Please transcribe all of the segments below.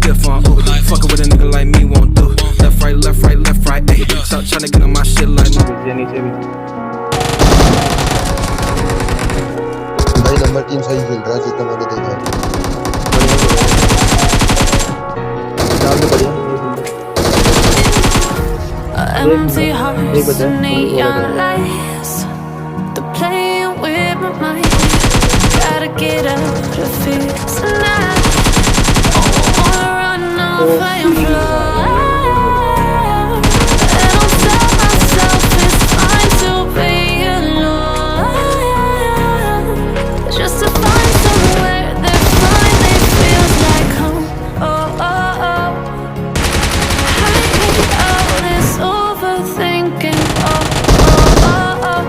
stiff on, ooh. Fucking with a nigga like me won't do. Left, right, left, right, left, right, ayy. Stop tryna get on my shit like me. भाई number team सही खेल रहा है जितना मैंने देखा है। Empty hearts and neon lights, they're playing with my mind. Gotta get out of here tonight. Oh, I run off and fly. And I'll tell myself it's fine to be alone, just to find somewhere that finally feels like home. Oh, oh, oh. I hate all this overthinking. Oh, oh, oh, oh.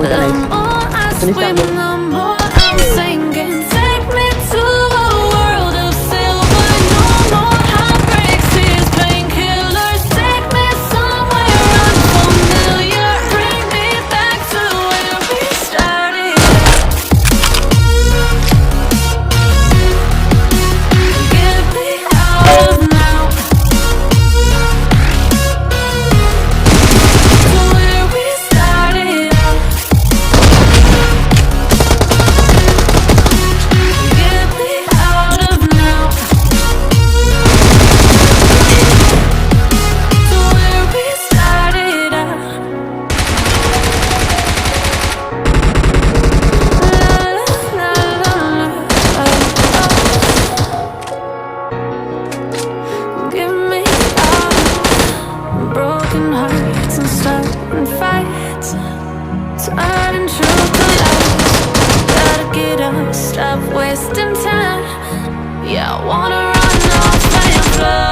The more I swim, the more I'm sinking. Take me to a world of silver. No more heartbreaks, these painkillers. Take me somewhere unfamiliar. Bring me back to where we started. Get me out of now, to where we started out. Get me out of now, to where we started out. La, la, la, la, Give me out of broken hearts and starting fights, turning truth to lies. Gotta get up, stop wasting time. Yeah, I wanna run off and fly.